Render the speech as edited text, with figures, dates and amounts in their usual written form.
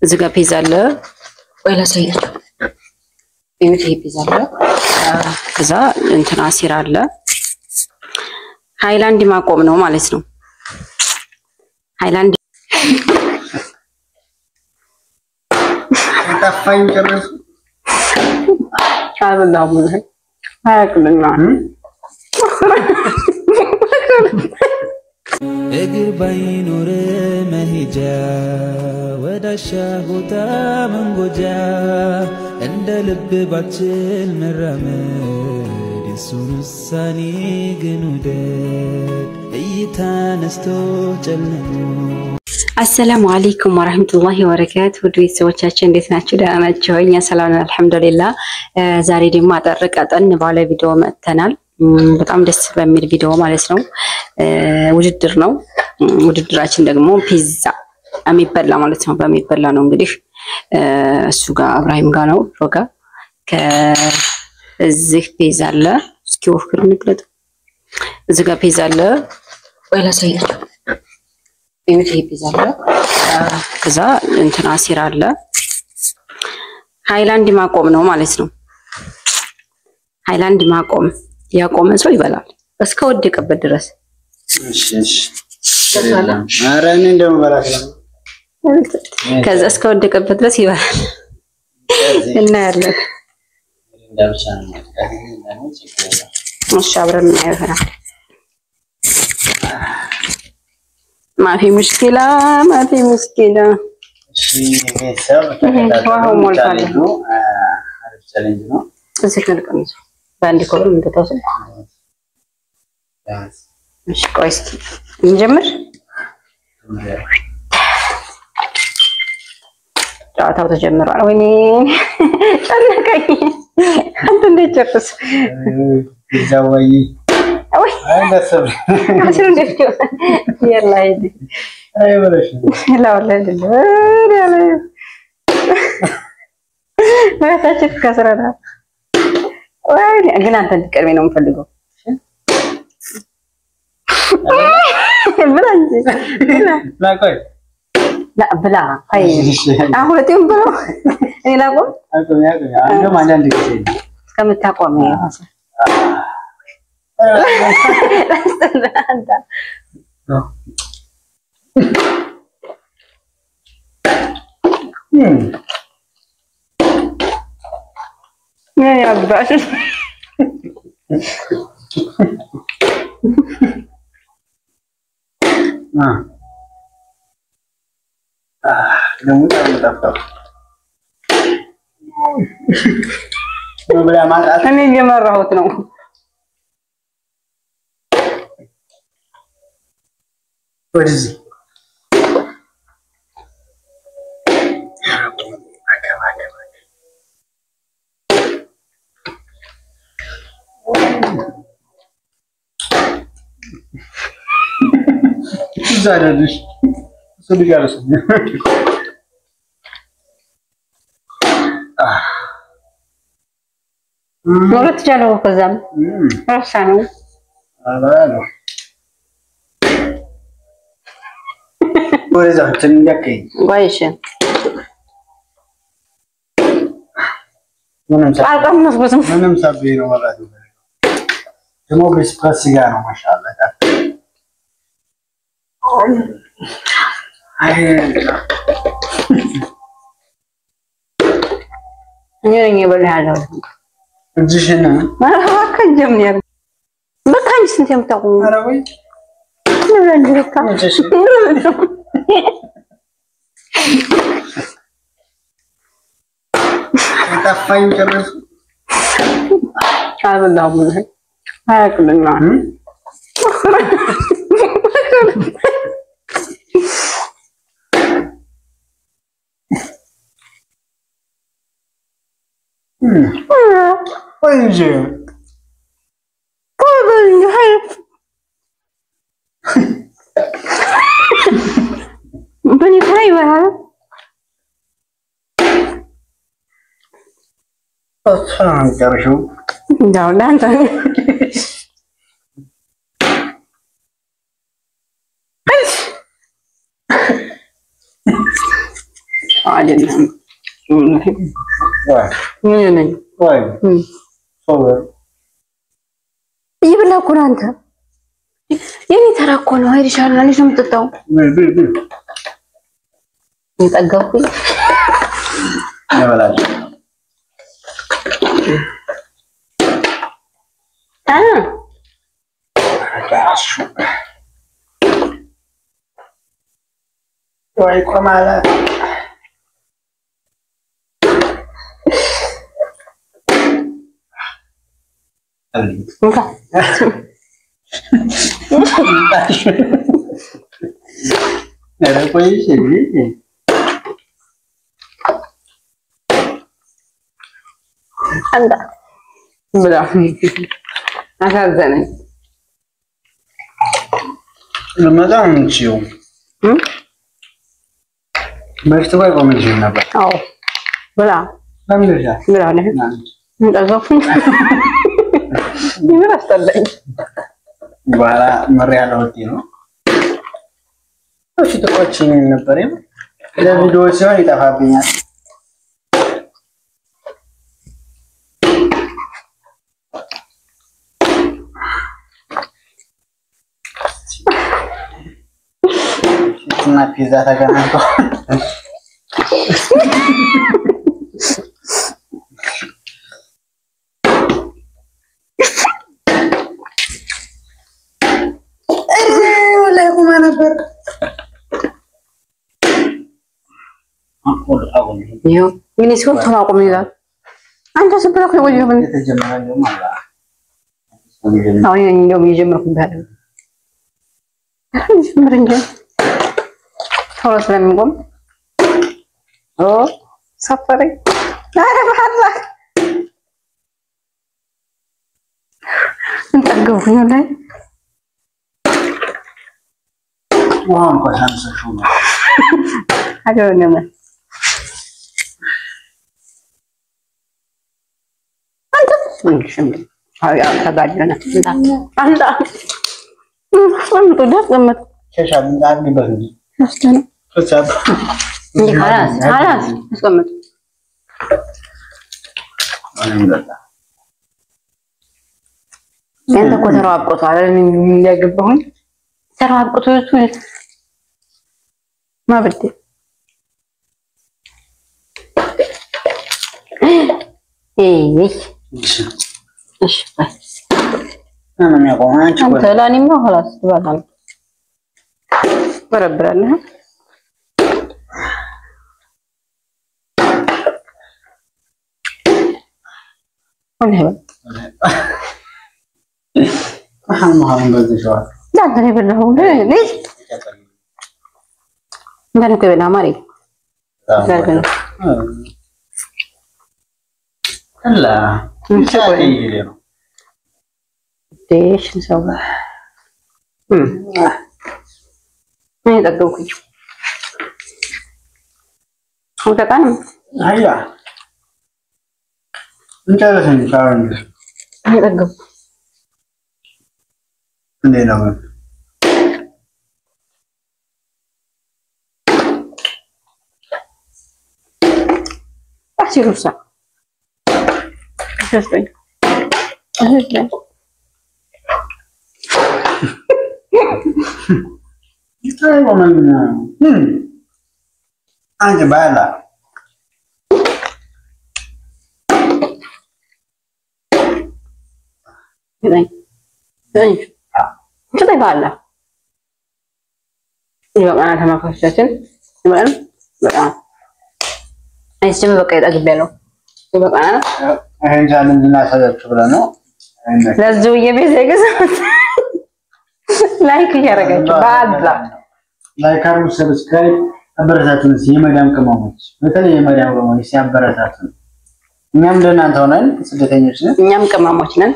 እዚህ ጋር ፒዛ አለ ወይ ላሳያችሁ ይሄ ፒዛ አለ ከዛ እንትና አሲር አለ ሃይላንድ ማቆም ነው ማለት ነው ሃይላንድ ታፋኝ ጨርስ አብላው አያቅልኛ እግር ባይኖር መሄጃ ወዳሻ ቦታ መንጎጃ እንደ ልብ ባችል መራመድ የሱን ውሳኔ ግን ውደድ እይታ ነስቶ ጨልሞ السلام عليكم ورحمة الله وبركاته ودوي سوتشاتش እንዴት ናችሁ ደህና ናችሁ እኛ ሰላም ነን አልহামዱሊላህ ዛሬ ደግሞ አጠርቀጠን ባለ ቪዲዮ መጥተናል በጣም ደስ በሚል ቪዲዮ ማለት ነው ውድድር ነው ውድድራችን ደግሞ ፒዛ የሚበላ ማለት ነው በሚበላ ነው እንግዲህ እሱ ጋር አብራሂም ጋር ነው ሮጋ ከዚህ ፒዛ አለ እስኪ ወፍር ንግለጥ እዚህ ጋር ፒዛ አለ ወይ ላሳያችሁ ይሄ ፒዛ አለ ከዛ እንትና አሲር አለ ሃይላንድ ማቆም ነው ማለት ነው ሃይላንድ ማቆም ያቆመ ሰው ይበላል እስከ ወደቀበት ድረስ እሺ አራኔ እንደምበላሽ ከዛ እስከ ወደቀበት ድረስ ይበላል እና ያለ مش عبرنا نعرفها ما في مشكلة ما في مشكلة وهو مولفالي عارف تشالنج نو تسكن القميص باندي كله من تتوصل مش كويس نجمر ጨዋታው ተጀምሯል ወይኔ ጨነቀኝ አንተ እንዴት ጨርስ ይዛወይ ወይ አይደሰብ አስሩ እንዴት يلا هيدي አይ በለሽ لا والله لا ما ታችፍ ከስራና ወይ ግን አንተ እንድትቀርሜ ነው የምፈልገው ብላንጂ لا ቆይ لا بلا هاي አሁለቴም ብሎ እኔ ላቆም አቆም አንዱ አንድ ጊዜ እስከምታቆም ያሳ አንተ يا باش لو متفق بلا ما እኔ እየመራሁት ነው ወደዚህ ዛሬልሽ ሱልጋለሽ ሞረት ጃለው ከዛም ራሳ ነው አላላ ወደዛ ትንደከይ ወይሽ ምንም ሳቢ ነው ማለት ነው ደግሞ በስፕረስ ጋር ነው ማሻአላ አይ እኔ በላለው እጅሽና ማከጀም ነው በቃኝ ስንት የምታቆሙ አረበይ ነው እንደካ ታፋኝ ጨርስ አብላው አያቅልኛ ወንጀ ቆበኝ ሃይ በኔ ፍራይ ወራ አሳን ጨርሹ እንዳው ላንተ አይደለም ወይ ነኝ ወይ ሶበር ይብላ እኮ ነው አንተ የኔ ተራ እኮ ነው አይደሻል ነው ልጅ የምትጠጣው ይጠጋኩኝ ያበላል ወይ ቆማላ እንካ ነረ ቆይሽ አንዳ ብላ አሳዘነኝ ለማዳም እንቺው መፍት ወይ ቆምልሽ ነበር አዎ ብላ ለምንድን ነው ብላ ነው እንደዛፉኝ ይመራ አስጠላኝ በኋላ መሪያ ለውጥ ነው እሺ ተቆጭኝ ነበር ለቪዲዮ ሲሆን ይጠፋብኛል እና ፒዛ ተገናኝቶ ወላሂ ቆማ ነበር ይኸው ምን ሲሆን ተማቆም ይላል አንተ ስብራክ ነው ወዲሁ ምን ተጀመረ ደግሞ አላ አሁን እንደው ይጀምርኩበት ጀምር እንጂ ቶሎ ስለሚቆም ሰፈሬ አረ በኋላ እንጠገቡኝ ላይ ዋው ቆሻሻ ነው አገኘና አንተ ምንሽም አያ ተጋደና አንተ ወንዱ ደስ ሸሻ ምን አድርግበት እንጂ አስተና ፈጻም እንዴ خلاص አስቀምጥ አንተ እኮ ተራው አብቆታል እንደገባሁኝ ተራው አብቆቶቹ ማብዴ እሺ انا ما يقوم انت لاني ما خلاص تبغى بربرنا ولا ما بده شوال لا انت اللي بالله ليش ما نكبل عمري لا شاي ليش نسوي ما يدقوك هو ده كان هيا انت لازم تعرف ما يدقوك ليه نعم احكي روسا شفتي شفتي يتراجعوا من أنت بالا زين كذا بالا يبقى أنا كمان خشيتين يبقى أنا استمع بقى أقبله يبقى أنا الحين جاء من الناس هذا شغلنا لازوية بيزيك لايك يارجع بعد لا لايك أرمو سبسكرايب أبرزاتون سيمادام كمامش مثلا يمادام كمامش سيابرزاتون نعم دنا تونن سدتني شنو نعم كمامش نن